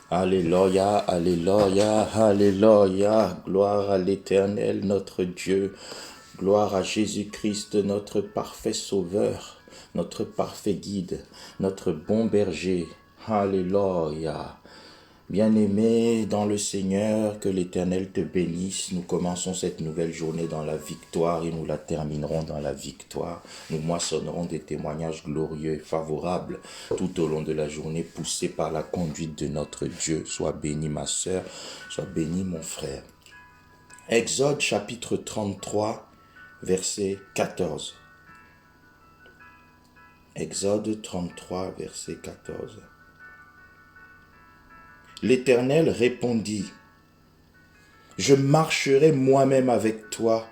Alléluia, alléluia, alléluia. Gloire à l'Éternel, notre Dieu. Gloire à Jésus-Christ, notre parfait sauveur, notre parfait guide, notre bon berger. Alléluia. Bien-aimé dans le Seigneur, que l'Éternel te bénisse. Nous commençons cette nouvelle journée dans la victoire et nous la terminerons dans la victoire. Nous moissonnerons des témoignages glorieux et favorables tout au long de la journée, poussés par la conduite de notre Dieu. Sois béni ma sœur, sois béni mon frère. Exode chapitre 33, verset 14. Exode 33, verset 14. L'Éternel répondit, « Je marcherai moi-même avec toi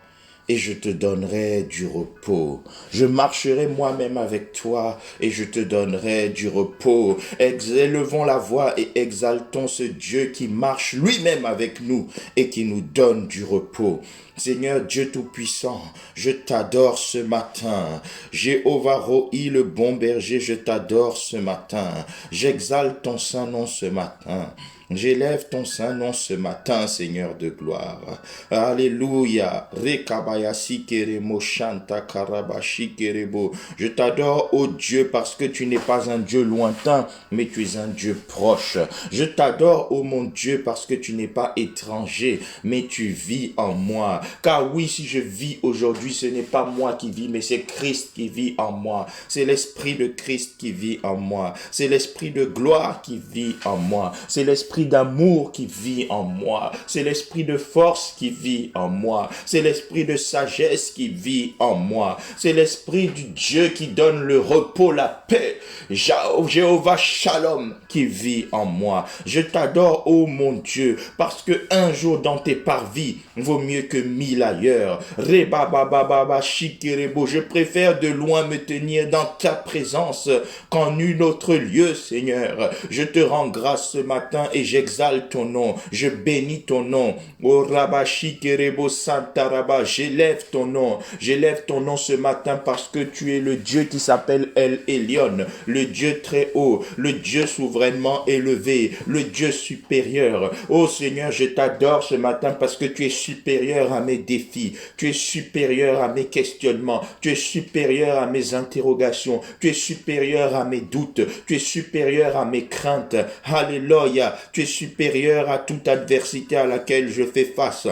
et je te donnerai du repos. Je marcherai moi-même avec toi et je te donnerai du repos. Élevons la voix et exaltons ce Dieu qui marche lui-même avec nous et qui nous donne du repos. Seigneur Dieu Tout-Puissant, je t'adore ce matin. Jéhovah Rohi, le bon berger, je t'adore ce matin. J'exalte ton saint nom ce matin. J'élève ton saint nom ce matin, Seigneur de gloire. Alléluia. Je t'adore, ô Dieu, parce que tu n'es pas un Dieu lointain, mais tu es un Dieu proche. Je t'adore, ô mon Dieu, parce que tu n'es pas étranger, mais tu vis en moi. Car oui, si je vis aujourd'hui, ce n'est pas moi qui vis, mais c'est Christ qui vit en moi. C'est l'Esprit de Christ qui vit en moi. C'est l'Esprit de gloire qui vit en moi. C'est l'Esprit d'amour qui vit en moi. C'est l'Esprit de force qui vit en moi. C'est l'Esprit de sagesse qui vit en moi. C'est l'Esprit du Dieu qui donne le repos, la paix. Jéhovah Shalom qui vit en moi. Je t'adore, ô mon Dieu, parce que un jour dans tes parvis vaut mieux que 1000 ailleurs. Je préfère de loin me tenir dans ta présence qu'en nul autre lieu, Seigneur. Je te rends grâce ce matin et j'exalte ton nom. Je bénis ton nom. J'élève ton nom. J'élève ton nom ce matin parce que tu es le Dieu qui s'appelle El Elyon, le Dieu très haut, le Dieu souverainement élevé, le Dieu supérieur. Oh Seigneur, je t'adore ce matin parce que tu es supérieur à mes défis, tu es supérieur à mes questionnements, tu es supérieur à mes interrogations, tu es supérieur à mes doutes, tu es supérieur à mes craintes. Alléluia, tu es supérieur à toute adversité à laquelle je fais face.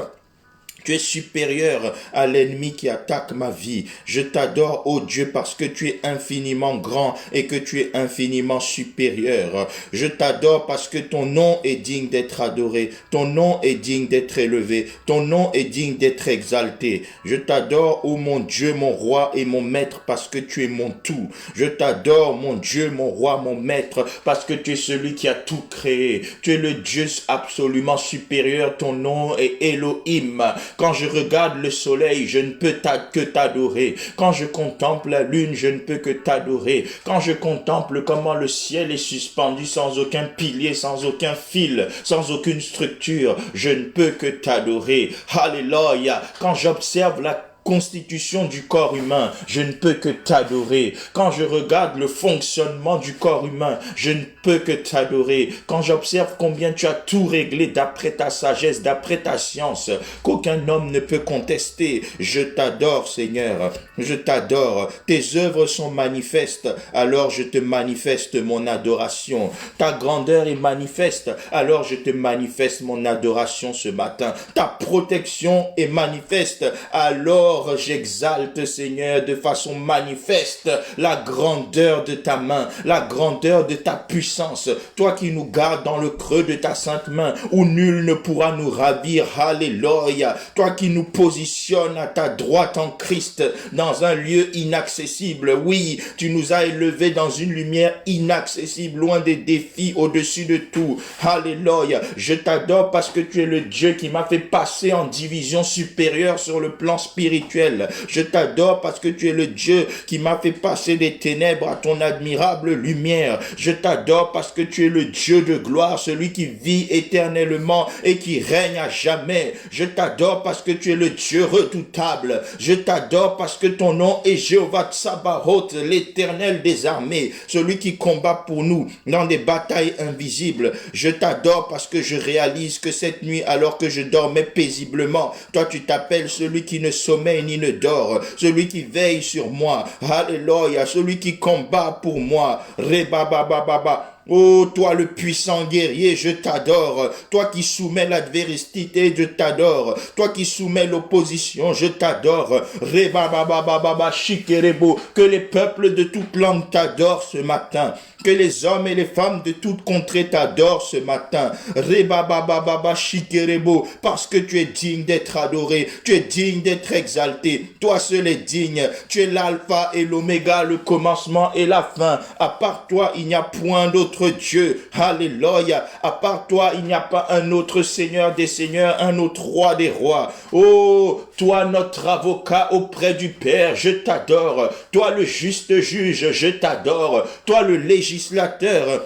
Tu es supérieur à l'ennemi qui attaque ma vie. Je t'adore, ô Dieu, parce que tu es infiniment grand et que tu es infiniment supérieur. Je t'adore parce que ton nom est digne d'être adoré. Ton nom est digne d'être élevé. Ton nom est digne d'être exalté. Je t'adore, ô mon Dieu, mon roi et mon maître, parce que tu es mon tout. Je t'adore, mon Dieu, mon roi, mon maître, parce que tu es celui qui a tout créé. Tu es le Dieu absolument supérieur. Ton nom est Elohim. Quand je regarde le soleil, je ne peux que t'adorer. Quand je contemple la lune, je ne peux que t'adorer. Quand je contemple comment le ciel est suspendu sans aucun pilier, sans aucun fil, sans aucune structure, je ne peux que t'adorer. Alléluia. Quand j'observe la constitution du corps humain, je ne peux que t'adorer. Quand je regarde le fonctionnement du corps humain, je ne peux que t'adorer. Quand j'observe combien tu as tout réglé d'après ta sagesse, d'après ta science, qu'aucun homme ne peut contester, je t'adore, Seigneur. Je t'adore. Tes œuvres sont manifestes, alors je te manifeste mon adoration. Ta grandeur est manifeste, alors je te manifeste mon adoration ce matin. Ta protection est manifeste, alors j'exalte, Seigneur, de façon manifeste la grandeur de ta main, la grandeur de ta puissance. Toi qui nous gardes dans le creux de ta sainte main, où nul ne pourra nous ravir. Alléluia. Toi qui nous positionnes à ta droite en Christ, dans un lieu inaccessible. Oui, tu nous as élevés dans une lumière inaccessible, loin des défis, au-dessus de tout. Alléluia. Je t'adore parce que tu es le Dieu qui m'a fait passer en division supérieure sur le plan spirituel. spirituel. Je t'adore parce que tu es le Dieu qui m'a fait passer des ténèbres à ton admirable lumière. Je t'adore parce que tu es le Dieu de gloire, celui qui vit éternellement et qui règne à jamais. Je t'adore parce que tu es le Dieu redoutable. Je t'adore parce que ton nom est Jéhovah Tsabaoth, l'Éternel des armées, celui qui combat pour nous dans des batailles invisibles. Je t'adore parce que je réalise que cette nuit, alors que je dormais paisiblement, toi tu t'appelles celui qui ne sommeille ni ne dort, celui qui veille sur moi. Alléluia, celui qui combat pour moi. Rebabababa. Oh, toi le puissant guerrier, je t'adore. Toi qui soumets l'adversité, je t'adore. Toi qui soumets l'opposition, je t'adore. Rebababababa shikerebo. Que les peuples de toute langue t'adorent ce matin. Que les hommes et les femmes de toute contrée t'adorent ce matin. Rebababababa shikerebo. Parce que tu es digne d'être adoré. Tu es digne d'être exalté. Toi seul es digne. Tu es l'alpha et l'oméga, le commencement et la fin. À part toi, il n'y a point d'autre Dieu. Alléluia. À part toi, il n'y a pas un autre Seigneur des seigneurs, un autre roi des rois. Oh, toi notre avocat auprès du Père, je t'adore. Toi le juste juge, je t'adore. Toi le législateur,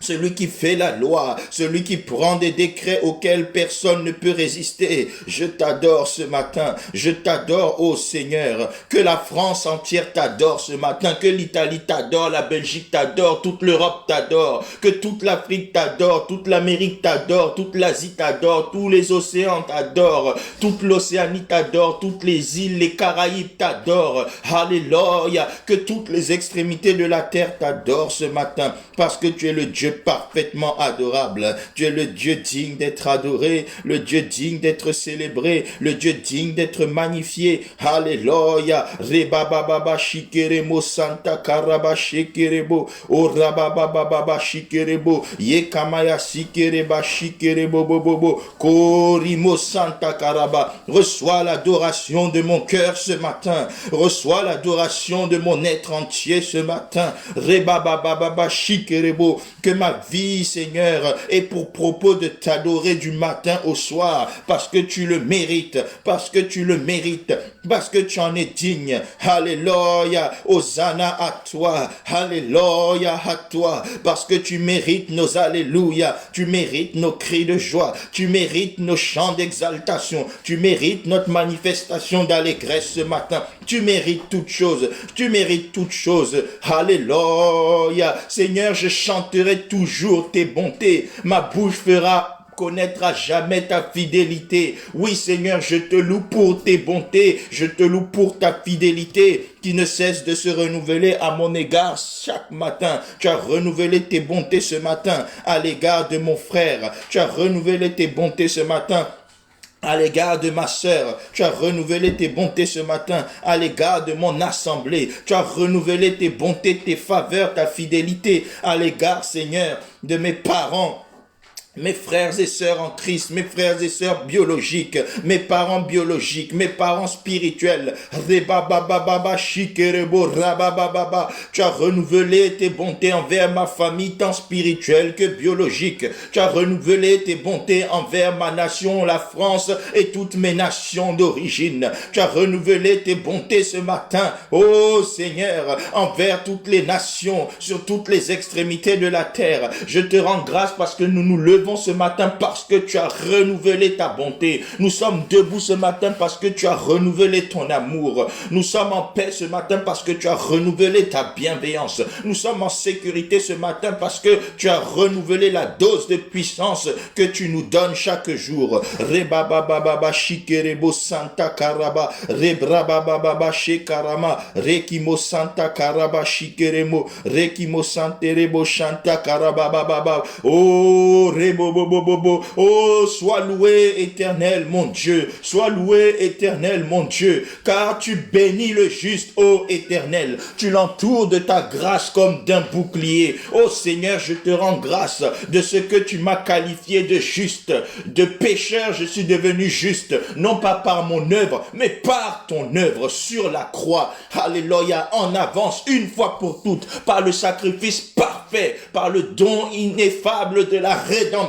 celui qui fait la loi, celui qui prend des décrets auxquels personne ne peut résister. Je t'adore ce matin. Je t'adore, ô Seigneur. Que la France entière t'adore ce matin. Que l'Italie t'adore, la Belgique t'adore, toute l'Europe t'adore. Que toute l'Afrique t'adore, toute l'Amérique t'adore, toute l'Asie t'adore, tous les océans t'adorent, toute l'Océanie t'adore, toutes les îles, les Caraïbes t'adorent. Alléluia. Que toutes les extrémités de la terre t'adorent ce matin. Parce que tu es le Dieu parfaitement adorable. Tu es le Dieu digne d'être adoré, le Dieu digne d'être célébré, le Dieu digne d'être magnifié. Alléluia. Rebababa shikeremo santa karaba shikerebo. O rabababa shikerebo. Yekamaya sikereba shikerebo bobobo. Korimo santa karaba. Reçois l'adoration de mon cœur ce matin. Reçois l'adoration de mon être entier ce matin. Rebababa shikerebo. Que ma vie, Seigneur, ait pour propos de t'adorer du matin au soir, parce que tu le mérites, parce que tu le mérites, parce que tu en es digne. Alléluia, Hosanna à toi, Alléluia à toi, parce que tu mérites nos alléluia, tu mérites nos cris de joie, tu mérites nos chants d'exaltation, tu mérites notre manifestation d'allégresse ce matin, tu mérites toutes choses, tu mérites toutes choses. Alléluia, Seigneur, je chanterai toujours tes bontés. Ma bouche fera connaître à jamais ta fidélité. Oui, Seigneur, je te loue pour tes bontés. Je te loue pour ta fidélité qui ne cesse de se renouveler à mon égard chaque matin. Tu as renouvelé tes bontés ce matin à l'égard de mon frère. Tu as renouvelé tes bontés ce matin à l'égard de ma sœur. Tu as renouvelé tes bontés ce matin à l'égard de mon assemblée. Tu as renouvelé tes bontés, tes faveurs, ta fidélité à l'égard, Seigneur, de mes parents, mes frères et sœurs en Christ, mes frères et sœurs biologiques, mes parents biologiques, mes parents spirituels. Rebabababa shikerebo rabababa. Tu as renouvelé tes bontés envers ma famille tant spirituelle que biologique. Tu as renouvelé tes bontés envers ma nation, la France et toutes mes nations d'origine. Tu as renouvelé tes bontés ce matin, ô Seigneur, envers toutes les nations, sur toutes les extrémités de la terre. Je te rends grâce parce que nous nous levons ce matin parce que tu as renouvelé ta bonté. Nous sommes debout ce matin parce que tu as renouvelé ton amour. Nous sommes en paix ce matin parce que tu as renouvelé ta bienveillance. Nous sommes en sécurité ce matin parce que tu as renouvelé la dose de puissance que tu nous donnes chaque jour. Rebabababa shikerebo santa karaba. Rebrabababa shekarama. Rekimo santa karaba shikeremo. Rekimo santerebo shanta karabababa. Oh, oh, sois loué, éternel, mon Dieu. Sois loué, éternel, mon Dieu. Car tu bénis le juste, ô éternel. Tu l'entoures de ta grâce comme d'un bouclier. Ô Seigneur, je te rends grâce de ce que tu m'as qualifié de juste. De pécheur, je suis devenu juste. Non pas par mon œuvre, mais par ton œuvre sur la croix. Alléluia, en avance, une fois pour toutes, par le sacrifice parfait, par le don ineffable de la rédemption,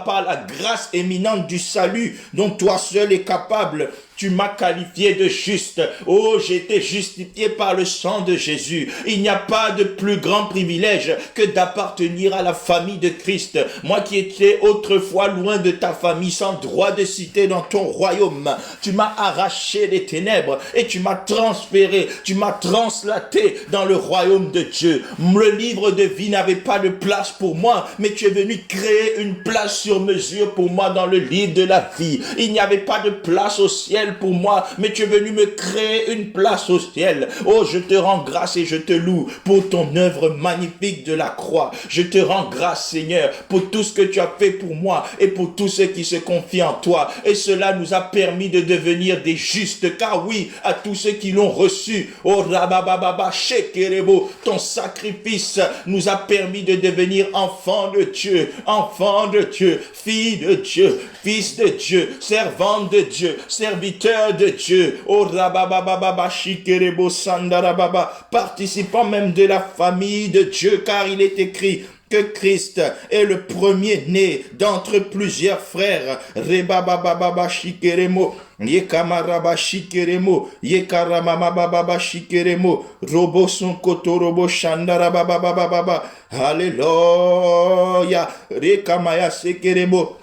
par la grâce éminente du salut dont toi seul es capable Tu m'as qualifié de juste. Oh, j'ai été justifié par le sang de Jésus. Il n'y a pas de plus grand privilège que d'appartenir à la famille de Christ. Moi qui étais autrefois loin de ta famille, sans droit de cité dans ton royaume, tu m'as arraché des ténèbres et tu m'as transféré, tu m'as translaté dans le royaume de Dieu. Le livre de vie n'avait pas de place pour moi, mais tu es venu créer une place sur mesure pour moi dans le livre de la vie. Il n'y avait pas de place au ciel pour moi, mais tu es venu me créer une place au ciel. Oh, je te rends grâce et je te loue pour ton œuvre magnifique de la croix. Je te rends grâce, Seigneur, pour tout ce que tu as fait pour moi et pour tous ceux qui se confient en toi. Et cela nous a permis de devenir des justes, car oui, à tous ceux qui l'ont reçu, oh Rabababa, Shekerebo, ton sacrifice nous a permis de devenir enfants de Dieu, fille de Dieu, fils de Dieu, servante de Dieu, serviteur de Dieu, oh Rabababa, Shekerebo, Sandarababa, participant même de la famille de Dieu, car il est écrit que Christ est le premier-né d'entre plusieurs frères. Rebabababa shikeremo, yekamaraba shikeremo, yekaramamababa shikeremo, robo son kotorobo shandarababababa. Alléluia. Rekamaya sekeremo.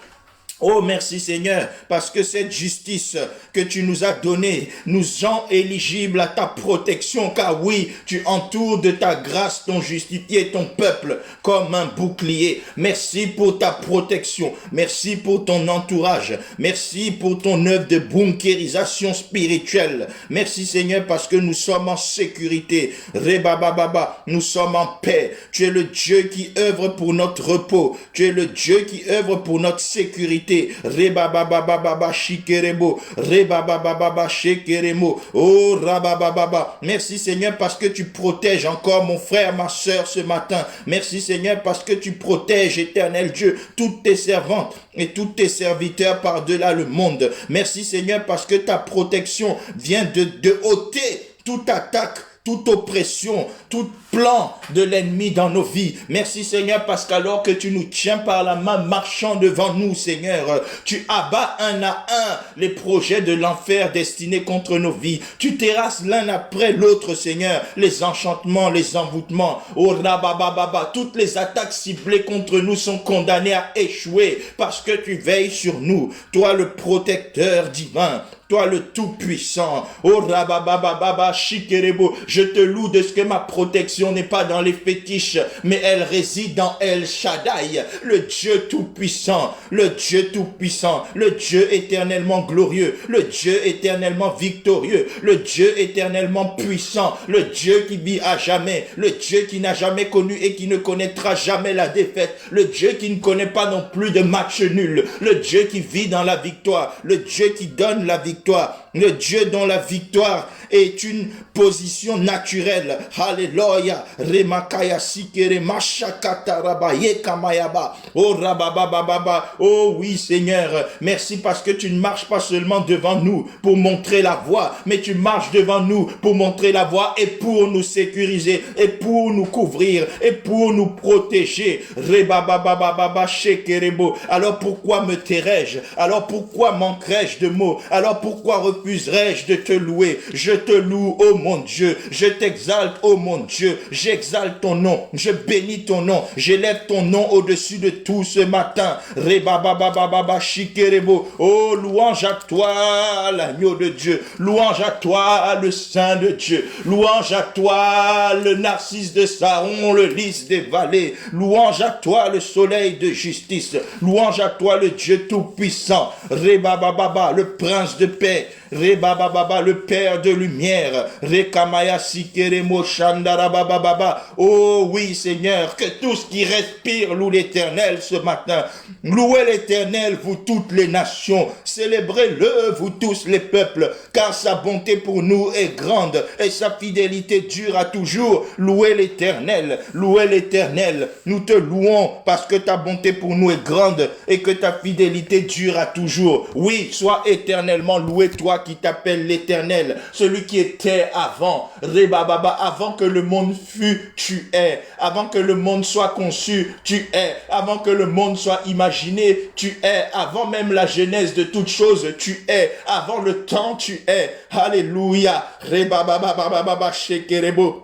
Oh, merci Seigneur, parce que cette justice que tu nous as donnée nous rend éligibles à ta protection, car oui, tu entoures de ta grâce ton justifié, ton peuple, comme un bouclier. Merci pour ta protection, merci pour ton entourage, merci pour ton œuvre de bunkérisation spirituelle. Merci Seigneur, parce que nous sommes en sécurité. Rebababa, nous sommes en paix. Tu es le Dieu qui œuvre pour notre repos, tu es le Dieu qui œuvre pour notre sécurité. Rebabababa shikerebo, rebabababa shekeremo, oh rabababa. Merci Seigneur parce que tu protèges encore mon frère, ma soeur ce matin. Merci Seigneur parce que tu protèges, éternel Dieu, toutes tes servantes et tous tes serviteurs par-delà le monde. Merci Seigneur parce que ta protection vient de ôter toute attaque, toute oppression, tout plan de l'ennemi dans nos vies. Merci Seigneur parce qu'alors que tu nous tiens par la main marchant devant nous Seigneur, tu abats un à un les projets de l'enfer destinés contre nos vies. Tu terrasses l'un après l'autre Seigneur, les enchantements, les envoûtements. Oh rabababa, toutes les attaques ciblées contre nous sont condamnées à échouer parce que tu veilles sur nous. Toi le protecteur divin, toi le tout-puissant. Oh rabababa shikerebo, je te loue de ce que ma protection n'est pas dans les fétiches, mais elle réside dans El Shaddai, le Dieu tout-puissant, le Dieu tout-puissant, le Dieu éternellement glorieux, le Dieu éternellement victorieux, le Dieu éternellement puissant, le Dieu qui vit à jamais, le Dieu qui n'a jamais connu et qui ne connaîtra jamais la défaite, le Dieu qui ne connaît pas non plus de match nul, le Dieu qui vit dans la victoire, le Dieu qui donne la victoire, le Dieu dont la victoire est une position naturelle. Alléluia. Remakaya sikere mashakata rabaye kamayaba. Oh rababababa. Oh oui Seigneur. Merci parce que tu ne marches pas seulement devant nous pour montrer la voie, mais tu marches devant nous pour montrer la voie et pour nous sécuriser et pour nous couvrir et pour nous protéger. Rebababababa shekerebo. Alors pourquoi me tairais-je? Alors pourquoi manquerais-je de mots? Alors pourquoi refuserais-je de te louer? Je te loue, oh mon Dieu, je t'exalte, oh mon Dieu, j'exalte ton nom, je bénis ton nom, j'élève ton nom au-dessus de tout ce matin. Rebababababa shikerebo. Oh, louange à toi, l'agneau de Dieu, louange à toi, le Saint de Dieu, louange à toi, le narcisse de Saron, le lys des vallées, louange à toi, le soleil de justice, louange à toi, le Dieu tout-puissant, Rebababa, le prince de paix, Rebababa, le Père de lumière, Rekamaya Sikeremo Shandarabababa. Oh oui Seigneur, que tout ce qui respire loue l'Éternel ce matin. Louez l'Éternel, vous toutes les nations. Célébrez-le, vous tous les peuples, car sa bonté pour nous est grande et sa fidélité dure à toujours. Louez l'Éternel, louez l'Éternel. Nous te louons parce que ta bonté pour nous est grande et que ta fidélité dure à toujours. Oui, sois éternellement loué, toi qui t'appelle l'Éternel, celui qui était avant, Rebababa, avant que le monde fût, tu es, avant que le monde soit conçu, tu es, avant que le monde soit imaginé, tu es, avant même la genèse de toutes choses, tu es, avant le temps, tu es. Alléluia. Rebababa shekerebo.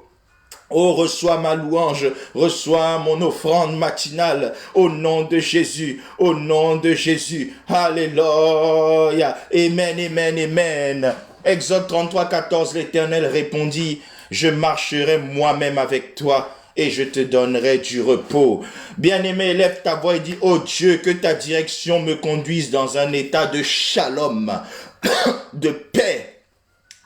Oh, reçois ma louange, reçois mon offrande matinale, au nom de Jésus, au nom de Jésus. Alléluia. Amen, amen, amen. Exode 33, 14, l'Éternel répondit, je marcherai moi-même avec toi et je te donnerai du repos. Bien-aimé, lève ta voix et dis, oh Dieu, que ta direction me conduise dans un état de shalom, de paix,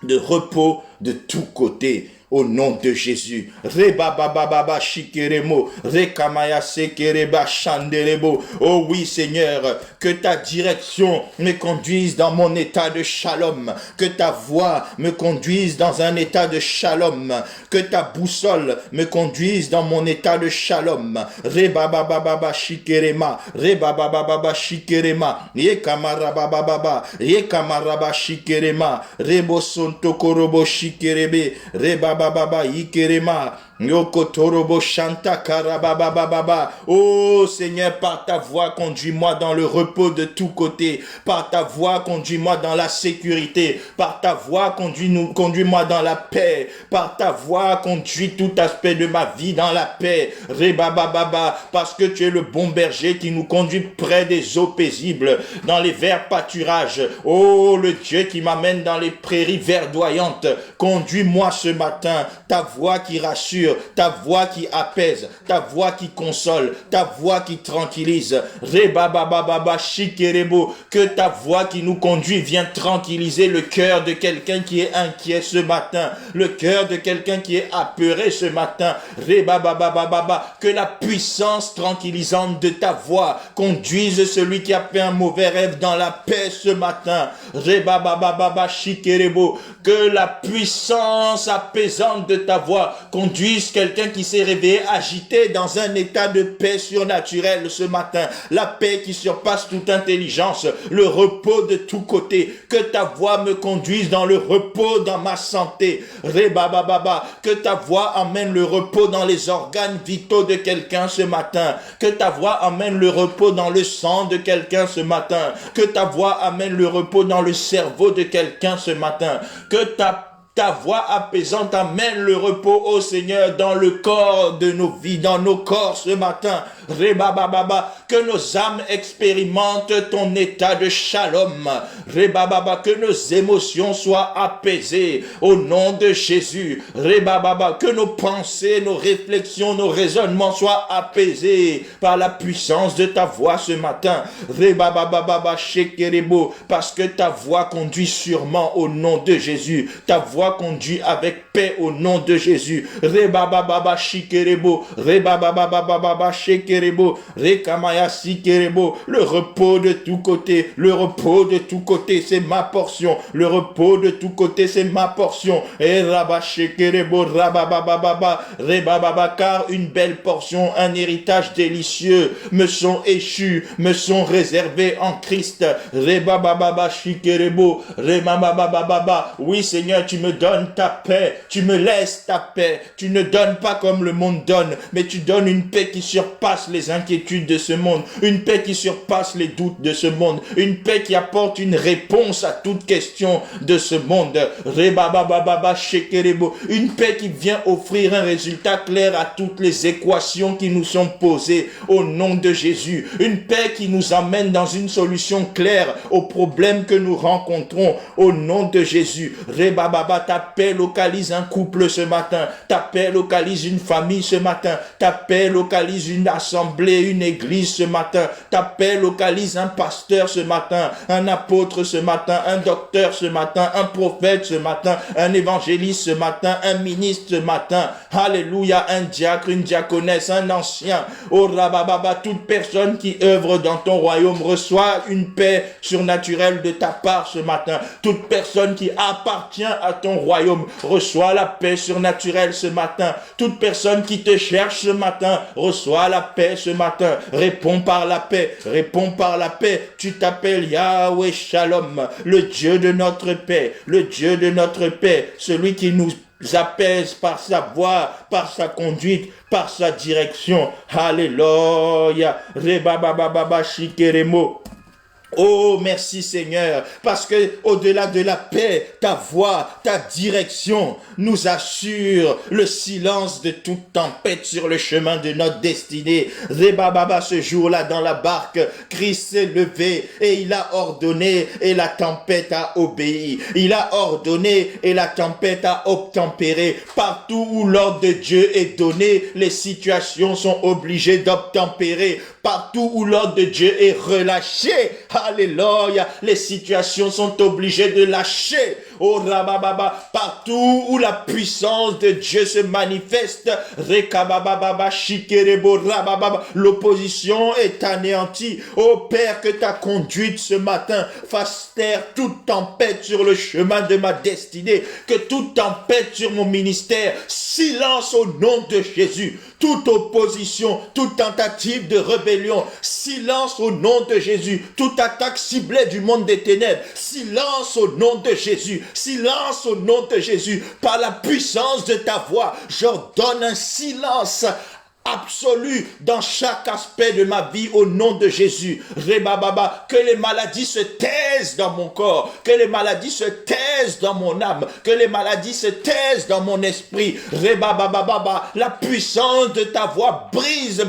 de repos de tous côtés. Au nom de Jésus. Rebabababa shikeremo, rekamaya sekereba shanderebo. Oh oui, Seigneur, que ta direction me conduise dans mon état de shalom, que ta voix me conduise dans un état de shalom, que ta boussole me conduise dans mon état de shalom. Rebabababa shikerema, rebabababa shikerema, yekamarabababa, yekamaraba shikerema, rebosonto korobo shikerebe, rebabababa ikerema, Yokotorobo Shanta Karababababa. Oh Seigneur, par ta voix, conduis-moi dans le repos de tous côtés. Par ta voix, conduis-moi dans la sécurité. Par ta voix, conduis-moi dans la paix. Par ta voix, conduis tout aspect de ma vie dans la paix. Rebabababa, parce que tu es le bon berger qui nous conduit près des eaux paisibles, dans les verts pâturages. Oh, le Dieu qui m'amène dans les prairies verdoyantes. Conduis-moi ce matin, ta voix qui rassure, ta voix qui apaise, ta voix qui console, ta voix qui tranquillise. Rebabababa shikerebo, que ta voix qui nous conduit vienne tranquilliser le cœur de quelqu'un qui est inquiet ce matin, le cœur de quelqu'un qui est apeuré ce matin. Rebabababa, que la puissance tranquillisante de ta voix conduise celui qui a fait un mauvais rêve dans la paix ce matin. Rebabababa shikerebo, que la puissance apaisante de ta voix conduise quelqu'un qui s'est réveillé agité dans un état de paix surnaturelle ce matin. La paix qui surpasse toute intelligence, le repos de tous côtés. Que ta voix me conduise dans le repos dans ma santé. Rebababa, que ta voix amène le repos dans les organes vitaux de quelqu'un ce matin. Que ta voix amène le repos dans le sang de quelqu'un ce matin. Que ta voix amène le repos dans le cerveau de quelqu'un ce matin. Que ta voix apaisante amène le repos, ô Seigneur, dans le corps de nos vies, dans nos corps ce matin. Rebababa, que nos âmes expérimentent ton état de shalom. Rebababa, que nos émotions soient apaisées au nom de Jésus. Rebababa, que nos pensées, nos réflexions, nos raisonnements soient apaisés par la puissance de ta voix ce matin. Rebababa shekerebo, parce que ta voix conduit sûrement au nom de Jésus. Ta voix conduit avec paix au nom de Jésus. Rebababa shikerebo, rebababa shekerebo, rekamaya sikerebo. Le repos de tous côtés, le repos de tous côtés, c'est ma portion. Le repos de tous côtés, c'est ma portion. Et rabba shekerebo, rabababa, rebababa, car une belle portion, un héritage délicieux me sont échus, me sont réservés en Christ. Rebababa shikerebo, rebababa. Oui Seigneur, tu me donnes ta paix, tu me laisses ta paix, tu ne donnes pas comme le monde donne, mais tu donnes une paix qui surpasse les inquiétudes de ce monde, une paix qui surpasse les doutes de ce monde, une paix qui apporte une réponse à toute question de ce monde. Rebabababa shekerebo, une paix qui vient offrir un résultat clair à toutes les équations qui nous sont posées au nom de Jésus, une paix qui nous amène dans une solution claire aux problèmes que nous rencontrons au nom de Jésus. Rebababa, ta paix localise un couple ce matin, ta paix localise une famille ce matin, ta paix localise une assemblée, une église ce matin, ta paix localise un pasteur ce matin, un apôtre ce matin, un docteur ce matin, un prophète ce matin, un évangéliste ce matin, un ministre ce matin, alléluia, un diacre, une diaconesse, un ancien, oh rabababa, toute personne qui œuvre dans ton royaume reçoit une paix surnaturelle de ta part ce matin, toute personne qui appartient à ton royaume reçoit reçois la paix surnaturelle ce matin. Toute personne qui te cherche ce matin, reçois la paix ce matin. Réponds par la paix, réponds par la paix. Tu t'appelles Yahweh Shalom, le Dieu de notre paix, le Dieu de notre paix, celui qui nous apaise par sa voix, par sa conduite, par sa direction. Alléluia. Rebabababa shikeremo. Oh, merci Seigneur, parce que au-delà de la paix, ta voix, ta direction nous assure le silence de toute tempête sur le chemin de notre destinée. Rebababa, ce jour-là dans la barque, Christ s'est levé et il a ordonné et la tempête a obéi. Il a ordonné et la tempête a obtempéré. Partout où l'ordre de Dieu est donné, les situations sont obligées d'obtempérer. Partout où l'ordre de Dieu est relâché, alléluia, les situations sont obligées de lâcher. Oh rabababa, partout où la puissance de Dieu se manifeste, rekabababa, shikerebo, rabababa, l'opposition est anéantie. Oh Père, que ta conduite ce matin fasse taire toute tempête sur le chemin de ma destinée, que toute tempête sur mon ministère, silence au nom de Jésus. Toute opposition, toute tentative de rébellion, silence au nom de Jésus. Toute attaque ciblée du monde des ténèbres, silence au nom de Jésus. Silence au nom de Jésus. Par la puissance de ta voix, j'ordonne un silence absolu dans chaque aspect de ma vie au nom de Jésus. Rebababa, que les maladies se taisent dans mon corps, que les maladies se taisent dans mon âme, que les maladies se taisent dans mon esprit. Rebababa, la puissance de ta voix brise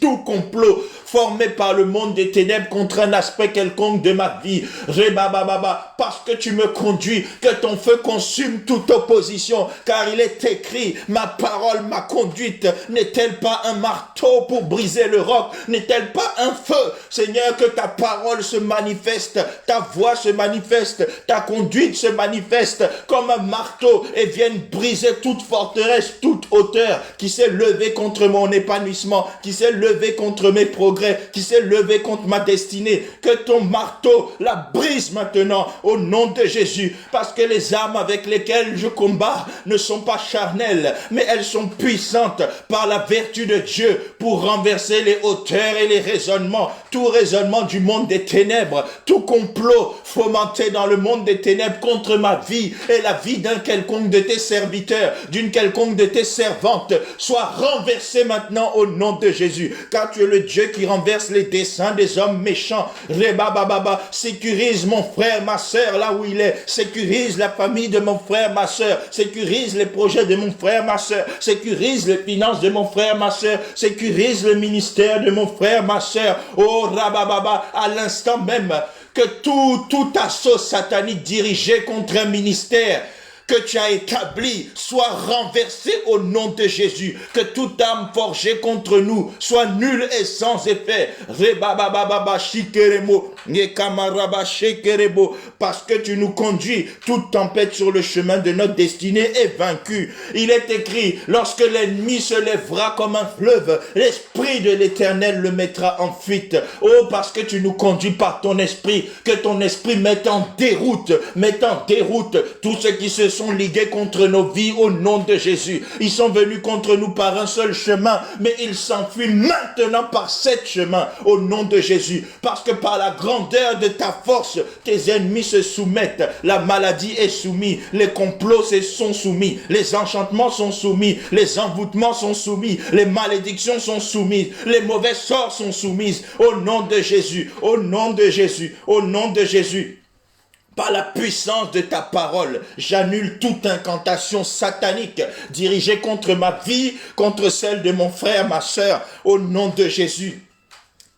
tout complot formé par le monde des ténèbres contre un aspect quelconque de ma vie. Rebababa, parce que tu me conduis, que ton feu consume toute opposition, car il est écrit, ma parole, ma conduite, n'est-elle pas un marteau pour briser le roc? N'est-elle pas un feu? Seigneur, que ta parole se manifeste, ta voix se manifeste, ta conduite se manifeste comme un marteau et vienne briser toute forteresse, toute hauteur qui s'est levée contre mon épanouissement, qui s'est levée contre mes progrès, qui s'est levé contre ma destinée. Que ton marteau la brise maintenant au nom de Jésus, parce que les armes avec lesquelles je combats ne sont pas charnelles, mais elles sont puissantes par la vertu de Dieu pour renverser les hauteurs et les raisonnements, tout raisonnement du monde des ténèbres, tout complot fomenté dans le monde des ténèbres contre ma vie et la vie d'un quelconque de tes serviteurs, d'une quelconque de tes servantes, soit renversé maintenant au nom de Jésus, car tu es le Dieu qui renverse les desseins des hommes méchants. Rebababa, sécurise mon frère, ma sœur là où il est, sécurise la famille de mon frère, ma sœur, sécurise les projets de mon frère, ma sœur, sécurise les finances de mon frère, ma sœur, sécurise le ministère de mon frère, ma sœur. Oh Rabababa, à l'instant même que tout assaut satanique dirigé contre un ministère que tu as établi soit renversé au nom de Jésus. Que toute âme forgée contre nous soit nulle et sans effet. Rebabababa shikeremo, yekamaraba shikerebo, parce que tu nous conduis. Toute tempête sur le chemin de notre destinée est vaincue. Il est écrit, lorsque l'ennemi se lèvera comme un fleuve, l'esprit de l'Éternel le mettra en fuite. Oh, parce que tu nous conduis par ton esprit, que ton esprit mette en déroute tous ceux qui se sont ligués contre nos vies au nom de Jésus. Ils sont venus contre nous par un seul chemin, mais ils s'enfuient maintenant par 7 chemins au nom de Jésus. Parce que par la grandeur de ta force, tes ennemis se soumettent. La maladie est soumise, les complots sont soumis, les enchantements sont soumis, les envoûtements sont soumis, les malédictions sont soumises, les mauvais sorts sont soumises au nom de Jésus, au nom de Jésus, au nom de Jésus. Par la puissance de ta parole, j'annule toute incantation satanique dirigée contre ma vie, contre celle de mon frère, ma sœur, au nom de Jésus.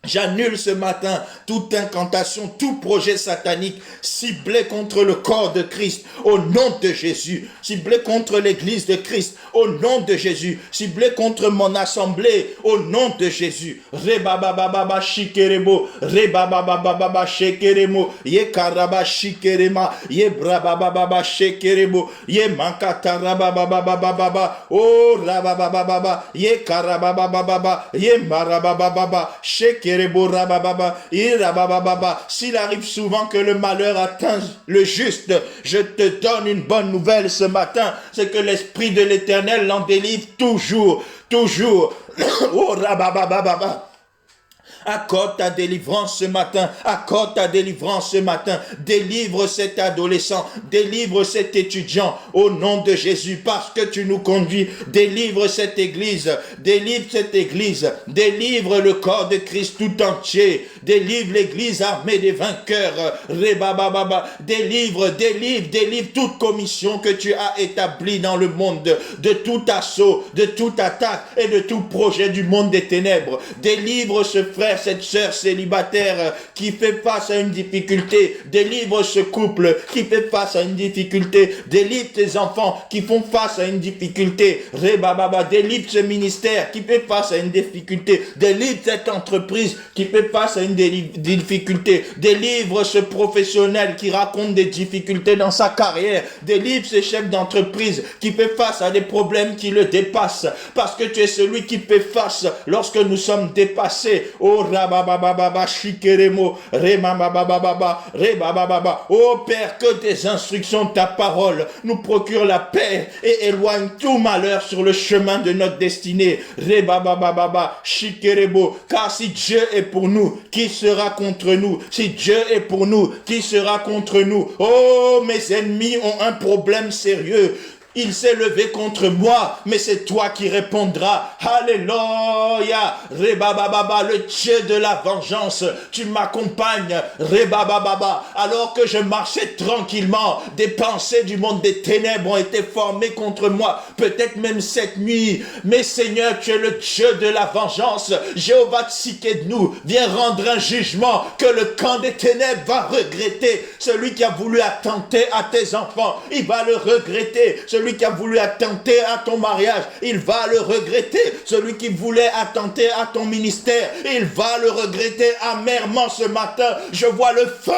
J'annule ce matin toute incantation, tout projet satanique ciblé contre le corps de Christ au nom de Jésus, ciblé contre l'église de Christ au nom de Jésus, ciblé contre mon assemblée au nom de Jésus. Rebabababa shikerebo, rebabababa shekeremo, ye karaba shikerema, ye brabababa shekerebo, ye mankatarababababa, oh rababababa, ye karabababa, ye marabababa shekeremo. shikerebo rabababa, irabababa. S'il arrive souvent que le malheur atteint le juste, je te donne une bonne nouvelle ce matin, c'est que l'Esprit de l'Éternel l'en délivre toujours, toujours. Oh rabababa. Accorde ta délivrance ce matin. Accorde ta délivrance ce matin. Délivre cet adolescent. Délivre cet étudiant au nom de Jésus parce que tu nous conduis. Délivre cette église. Délivre cette église. Délivre le corps de Christ tout entier. Délivre l'église armée des vainqueurs. Délivre toute commission que tu as établie dans le monde de tout assaut, de toute attaque et de tout projet du monde des ténèbres. Délivre ce frère, cette sœur célibataire qui fait face à une difficulté. Délivre ce couple qui fait face à une difficulté. Délivre tes enfants qui font face à une difficulté. Délivre ce ministère qui fait face à une difficulté. Délivre cette entreprise qui fait face à une difficulté. Délivre ce professionnel qui raconte des difficultés dans sa carrière. Délivre ce chef d'entreprise qui fait face à des problèmes qui le dépassent. Parce que tu es celui qui fait face lorsque nous sommes dépassés. Oh rabababa shikeremo remabababa rebababa. Oh Père, que tes instructions, ta parole nous procure la paix et éloigne tout malheur sur le chemin de notre destinée. Rebababa shikeremo. Car si Dieu est pour nous, qui sera contre nous? Si Dieu est pour nous, qui sera contre nous? Oh, mes ennemis ont un problème sérieux. Il s'est levé contre moi, mais c'est toi qui répondras. Alléluia. Rebababa, le Dieu de la vengeance, tu m'accompagnes. Rebababa, alors que je marchais tranquillement, des pensées du monde des ténèbres ont été formées contre moi, peut-être même cette nuit. Mais Seigneur, tu es le Dieu de la vengeance. Jéhovah Tsidkenu, viens rendre un jugement que le camp des ténèbres va regretter. Celui qui a voulu attenter à tes enfants, il va le regretter. Celui qui a voulu attenter à ton mariage, il va le regretter. Celui qui voulait attenter à ton ministère, il va le regretter amèrement ce matin. Je vois le feu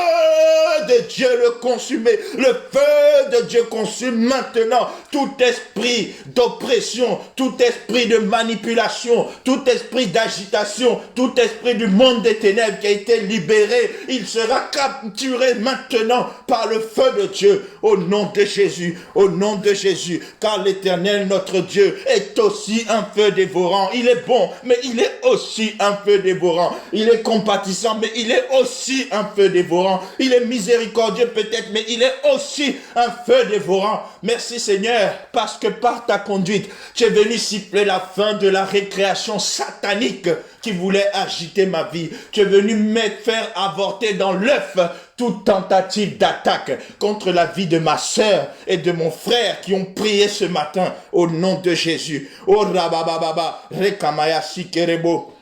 de Dieu le consumer. Le feu de Dieu consume maintenant tout esprit d'oppression, tout esprit de manipulation, tout esprit d'agitation, tout esprit du monde des ténèbres qui a été libéré. Il sera capturé maintenant par le feu de Dieu. Au nom de Jésus, au nom de Jésus. Car l'Éternel, notre Dieu, est aussi un feu dévorant. Il est bon, mais il est aussi un feu dévorant. Il est compatissant, mais il est aussi un feu dévorant. Il est miséricordieux peut-être, mais il est aussi un feu dévorant. Merci Seigneur, parce que par ta conduite, tu es venu siffler la fin de la récréation satanique qui voulait agiter ma vie. Tu es venu me faire avorter dans l'œuf toute tentative d'attaque contre la vie de ma sœur et de mon frère qui ont prié ce matin au nom de Jésus. Oh rabababa, rekamaya sikerebo.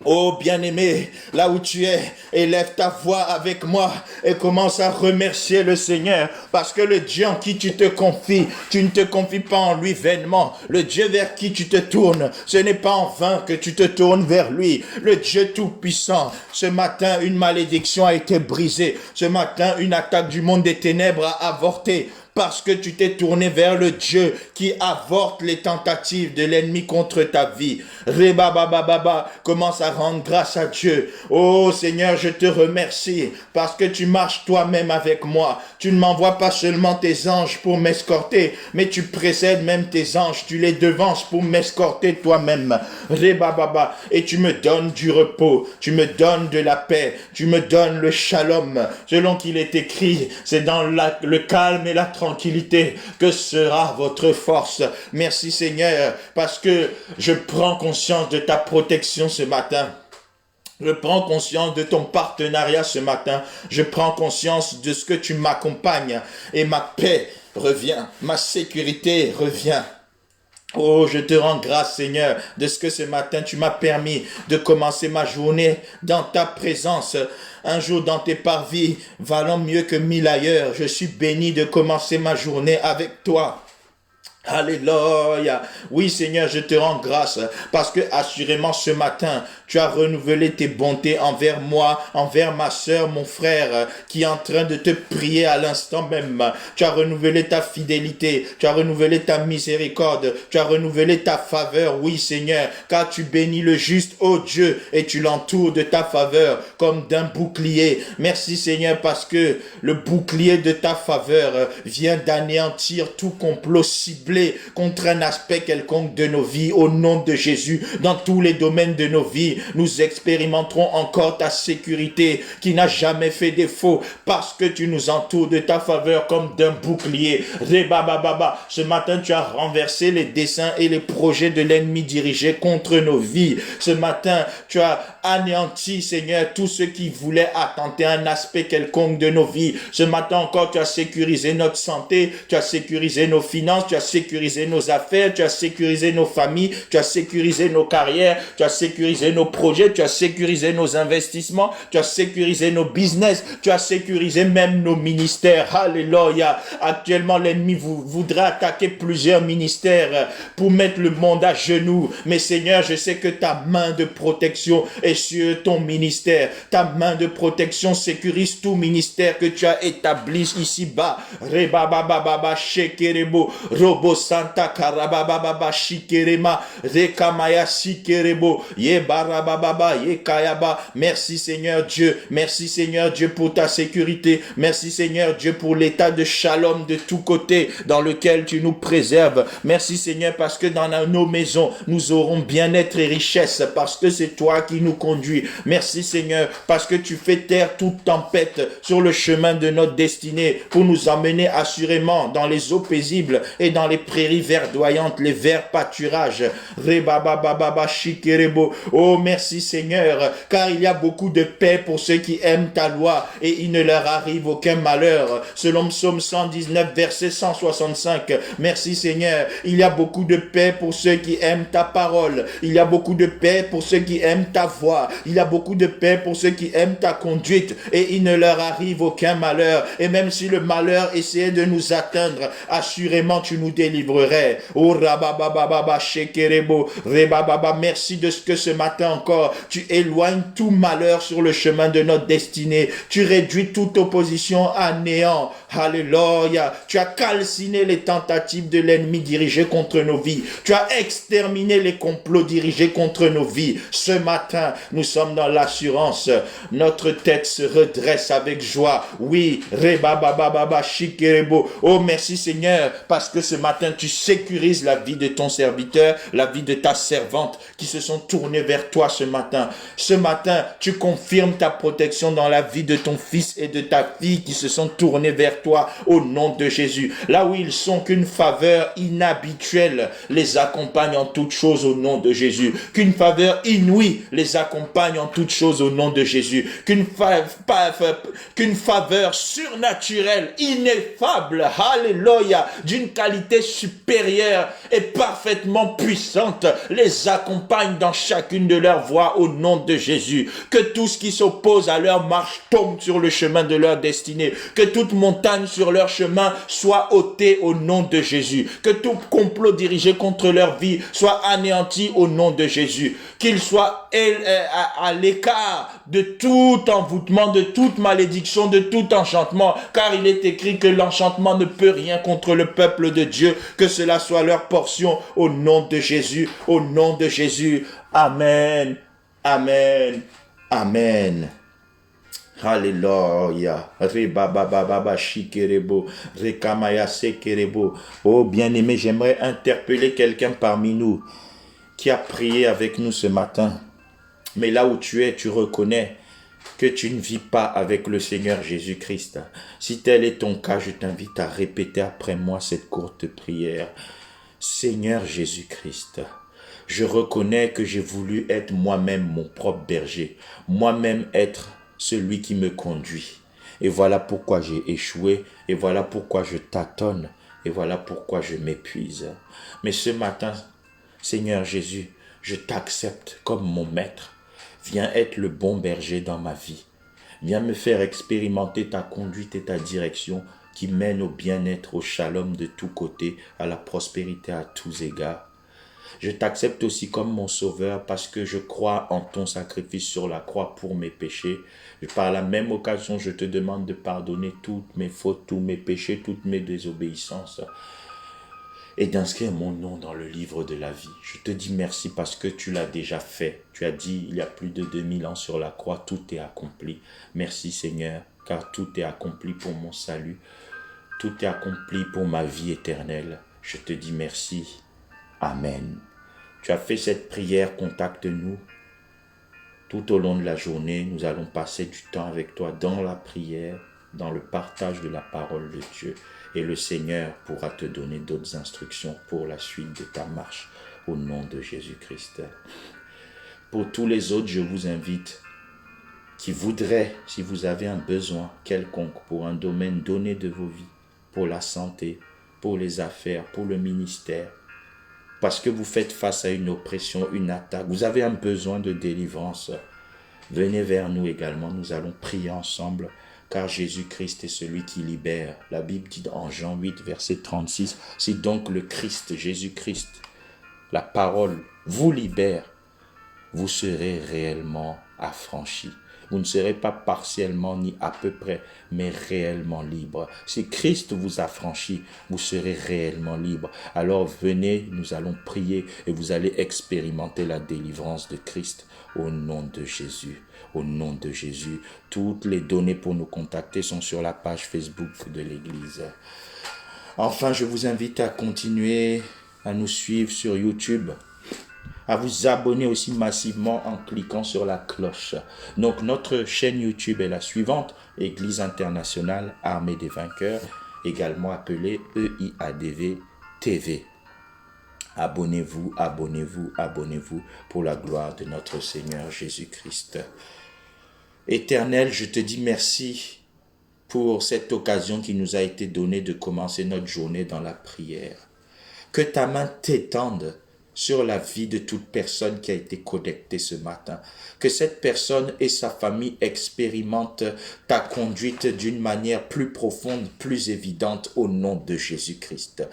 Oh bien-aimé, là où tu es, élève ta voix avec moi et commence à remercier le Seigneur parce que le Dieu en qui tu te confies, tu ne te confies pas en lui vainement. Le Dieu vers qui tu te tournes, ce n'est pas en vain que tu te tournes vers lui. Le Dieu tout-puissant, ce matin, une malédiction a été brisée. Ce matin, une attaque du monde des ténèbres a avorté. Parce que tu t'es tourné vers le Dieu qui avorte les tentatives de l'ennemi contre ta vie. Rebabababa, commence à rendre grâce à Dieu. Oh Seigneur, je te remercie parce que tu marches toi-même avec moi. Tu ne m'envoies pas seulement tes anges pour m'escorter, mais tu précèdes même tes anges, tu les devances pour m'escorter toi-même. Rebababa, et tu me donnes du repos, tu me donnes de la paix, tu me donnes le shalom. Selon qu'il est écrit, c'est dans le calme et la tranquillité que sera votre force. Merci Seigneur, parce que je prends conscience de ta protection ce matin. Je prends conscience de ton partenariat ce matin. Je prends conscience de ce que tu m'accompagnes. Et ma paix revient, ma sécurité revient. Oh, je te rends grâce, Seigneur, de ce que ce matin tu m'as permis de commencer ma journée dans ta présence. Un jour dans tes parvis, valant mieux que 1000 ailleurs. Je suis béni de commencer ma journée avec toi. Alléluia. Oui, Seigneur, je te rends grâce parce que assurément ce matin, tu as renouvelé tes bontés envers moi, envers ma sœur, mon frère, qui est en train de te prier à l'instant même. Tu as renouvelé ta fidélité, tu as renouvelé ta miséricorde, tu as renouvelé ta faveur. Oui, Seigneur, car tu bénis le juste, ô Dieu, et tu l'entoures de ta faveur comme d'un bouclier. Merci, Seigneur, parce que le bouclier de ta faveur vient d'anéantir tout complot ciblé contre un aspect quelconque de nos vies. Au nom de Jésus, dans tous les domaines de nos vies, nous expérimenterons encore ta sécurité qui n'a jamais fait défaut parce que tu nous entoures de ta faveur comme d'un bouclier. Ce matin, tu as renversé les desseins et les projets de l'ennemi dirigés contre nos vies. Ce matin, tu as anéanti, Seigneur, tout ce qui voulait attenter un aspect quelconque de nos vies. Ce matin encore, tu as sécurisé notre santé, tu as sécurisé nos finances, tu as sécurisé nos affaires, tu as sécurisé nos familles, tu as sécurisé nos carrières, tu as sécurisé nos projets, tu as sécurisé nos investissements, tu as sécurisé nos business, tu as sécurisé même nos ministères. Alléluia. Actuellement, l'ennemi voudrait attaquer plusieurs ministères pour mettre le monde à genoux. Mais Seigneur, je sais que ta main de protection est sur ton ministère. Ta main de protection sécurise tout ministère que tu as établi ici-bas. Rebabababa shekerebo robo santa karabababa shikerema rekamaya sikerebo ye barababa ye kayaba. Merci Seigneur Dieu. Merci Seigneur Dieu pour ta sécurité. Merci Seigneur Dieu pour l'état de shalom de tous côtés dans lequel tu nous préserves. Merci Seigneur parce que dans nos maisons, nous aurons bien-être et richesse parce que c'est toi qui nous conduis. Merci Seigneur parce que tu fais taire toute tempête sur le chemin de notre destinée pour nous emmener assurément dans les eaux paisibles et dans les prairies verdoyantes, les verts pâturages. Rebabababa shikerebo. Oh merci Seigneur, car il y a beaucoup de paix pour ceux qui aiment ta loi et il ne leur arrive aucun malheur. Selon Psaume 119, verset 165. Merci Seigneur, il y a beaucoup de paix pour ceux qui aiment ta parole. Il y a beaucoup de paix pour ceux qui aiment ta voix. Il y a beaucoup de paix pour ceux qui aiment ta conduite et il ne leur arrive aucun malheur. Et même si le malheur essayait de nous atteindre, assurément tu nous délivrerais. Oh rabababa shekerebo rebababa. Merci de ce que ce matin encore tu éloignes tout malheur sur le chemin de notre destinée. Tu réduis toute opposition à néant. Alléluia. Tu as calciné les tentatives de l'ennemi dirigées contre nos vies. Tu as exterminé les complots dirigés contre nos vies. Ce matin, nous sommes dans l'assurance. Notre tête se redresse avec joie. Oui, rebabababa shikerebo. Oh merci Seigneur, parce que ce matin, tu sécurises la vie de ton serviteur, la vie de ta servante qui se sont tournés vers toi ce matin. Ce matin, tu confirmes ta protection dans la vie de ton fils et de ta fille qui se sont tournés vers toi au nom de Jésus. Là où ils sont, qu'une faveur inhabituelle les accompagne en toutes choses au nom de Jésus. Qu'une faveur inouïe les accompagne en toutes choses au nom de Jésus. Qu'une faveur surnaturelle, ineffable, alléluia, d'une qualité supérieure et parfaitement puissante les accompagne dans chacune de leurs voies au nom de Jésus. Que tout ce qui s'oppose à leur marche tombe sur le chemin de leur destinée. Que toute montagne sur leur chemin soit ôtée au nom de Jésus. Que tout complot dirigé contre leur vie soit anéanti au nom de Jésus. Qu'ils soient à l'écart de tout envoûtement, de toute malédiction, de tout enchantement, car il est écrit que l'enchantement ne peut rien contre le peuple de Dieu. Que cela soit leur portion au nom de Jésus, au nom de Jésus. Amen, amen, amen. Alléluia. Rebabababa shikerebo, rekamaya sekerebo. Oh bien-aimé, j'aimerais interpeller quelqu'un parmi nous qui a prié avec nous ce matin. Mais là où tu es, tu reconnais que tu ne vis pas avec le Seigneur Jésus-Christ. Si tel est ton cas, je t'invite à répéter après moi cette courte prière. Seigneur Jésus-Christ, je reconnais que j'ai voulu être moi-même mon propre berger, moi-même être celui qui me conduit. Et voilà pourquoi j'ai échoué, et voilà pourquoi je tâtonne, et voilà pourquoi je m'épuise. Mais ce matin, Seigneur Jésus, je t'accepte comme mon maître. Viens être le bon berger dans ma vie. Viens me faire expérimenter ta conduite et ta direction qui mène au bien-être, au shalom de tous côtés, à la prospérité à tous égards. Je t'accepte aussi comme mon sauveur parce que je crois en ton sacrifice sur la croix pour mes péchés. Et par la même occasion, je te demande de pardonner toutes mes fautes, tous mes péchés, toutes mes désobéissances et d'inscrire mon nom dans le livre de la vie. Je te dis merci parce que tu l'as déjà fait. Tu as dit il y a plus de 2000 ans sur la croix, tout est accompli. Merci Seigneur, car tout est accompli pour mon salut. Tout est accompli pour ma vie éternelle. Je te dis merci. Amen. Tu as fait cette prière, contacte-nous. Tout au long de la journée, nous allons passer du temps avec toi dans la prière, dans le partage de la parole de Dieu. Et le Seigneur pourra te donner d'autres instructions pour la suite de ta marche au nom de Jésus-Christ. Pour tous les autres, je vous invite qui voudraient, si vous avez un besoin quelconque pour un domaine donné de vos vies, pour la santé, pour les affaires, pour le ministère, parce que vous faites face à une oppression, une attaque, vous avez un besoin de délivrance, venez vers nous également, nous allons prier ensemble, car Jésus-Christ est celui qui libère. La Bible dit en Jean 8, verset 36, si donc le Christ, Jésus-Christ, la parole vous libère, vous serez réellement affranchis. Vous ne serez pas partiellement ni à peu près, mais réellement libre. Si Christ vous affranchit, vous serez réellement libre. Alors venez, nous allons prier et vous allez expérimenter la délivrance de Christ au nom de Jésus. Au nom de Jésus. Toutes les données pour nous contacter sont sur la page Facebook de l'Église. Enfin, je vous invite à continuer à nous suivre sur YouTube, à vous abonner aussi massivement en cliquant sur la cloche. Donc notre chaîne YouTube est la suivante, Église internationale armée des vainqueurs, également appelée EIADV TV. Abonnez-vous, abonnez-vous, abonnez-vous pour la gloire de notre Seigneur Jésus-Christ. Éternel, je te dis merci pour cette occasion qui nous a été donnée de commencer notre journée dans la prière. Que ta main t'étende sur la vie de toute personne qui a été connectée ce matin. Que cette personne et sa famille expérimentent ta conduite d'une manière plus profonde, plus évidente au nom de Jésus-Christ.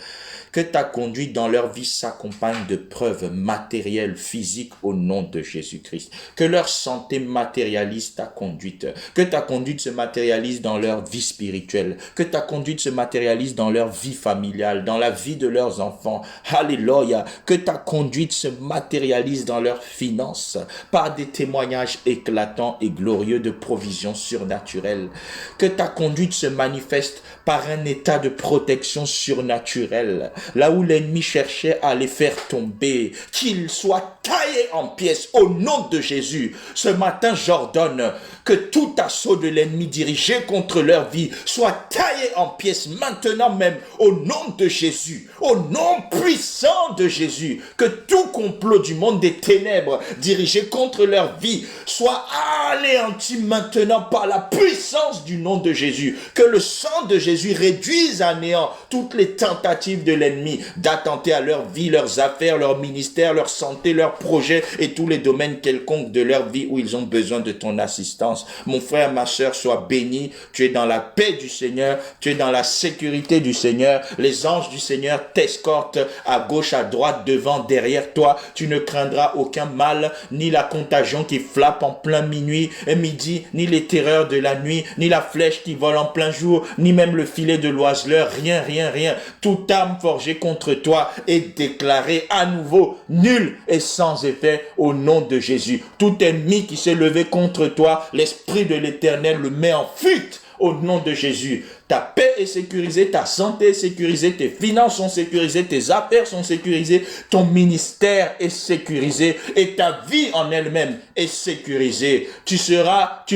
Que ta conduite dans leur vie s'accompagne de preuves matérielles, physiques au nom de Jésus-Christ. Que leur santé matérialise ta conduite. Que ta conduite se matérialise dans leur vie spirituelle. Que ta conduite se matérialise dans leur vie familiale, dans la vie de leurs enfants. Alléluia. Que ta conduite se matérialise dans leurs finances par des témoignages éclatants et glorieux de provision surnaturelle. Que ta conduite se manifeste par un état de protection surnaturelle. Là où l'ennemi cherchait à les faire tomber, qu'ils soient taillés en pièces au nom de Jésus. Ce matin, j'ordonne que tout assaut de l'ennemi dirigé contre leur vie soit taillé en pièces maintenant même au nom de Jésus, au nom puissant de Jésus. Que tout complot du monde des ténèbres dirigé contre leur vie soit anéanti maintenant par la puissance du nom de Jésus. Que le sang de Jésus réduise à néant toutes les tentatives de l'ennemi d'attenter à leur vie, leurs affaires, leur ministère, leur santé, leurs projets et tous les domaines quelconques de leur vie où ils ont besoin de ton assistance. Mon frère, ma soeur, sois béni. Tu es dans la paix du Seigneur, tu es dans la sécurité du Seigneur. Les anges du Seigneur t'escortent à gauche, à droite, devant, derrière toi. Tu ne craindras aucun mal, ni la contagion qui flappe en plein minuit et midi, ni les terreurs de la nuit, ni la flèche qui vole en plein jour, ni même le filet de l'oiseleur. Rien, rien, rien. Toute arme forgée contre toi est déclarée à nouveau nulle et sans effet au nom de Jésus. Tout ennemi qui s'est levé contre toi, l'Esprit de l'Éternel le met en fuite au nom de Jésus. Ta paix est sécurisée, ta santé est sécurisée, tes finances sont sécurisées, tes affaires sont sécurisées, ton ministère est sécurisé et ta vie en elle-même est sécurisée. Tu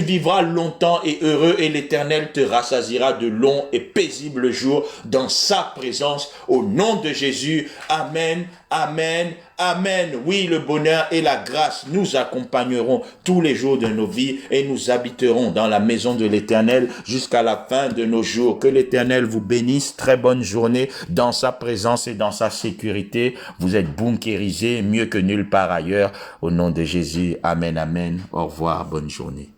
vivras longtemps et heureux et l'Éternel te rassasiera de longs et paisibles jours dans sa présence au nom de Jésus. Amen, amen, amen. Oui, le bonheur et la grâce nous accompagneront tous les jours de nos vies et nous habiterons dans la maison de l'Éternel jusqu'à la fin de nos jours. Que l'Éternel vous bénisse. Très bonne journée dans sa présence et dans sa sécurité. Vous êtes bunkérisés mieux que nulle part ailleurs. Au nom de Jésus. Amen, amen. Au revoir. Bonne journée.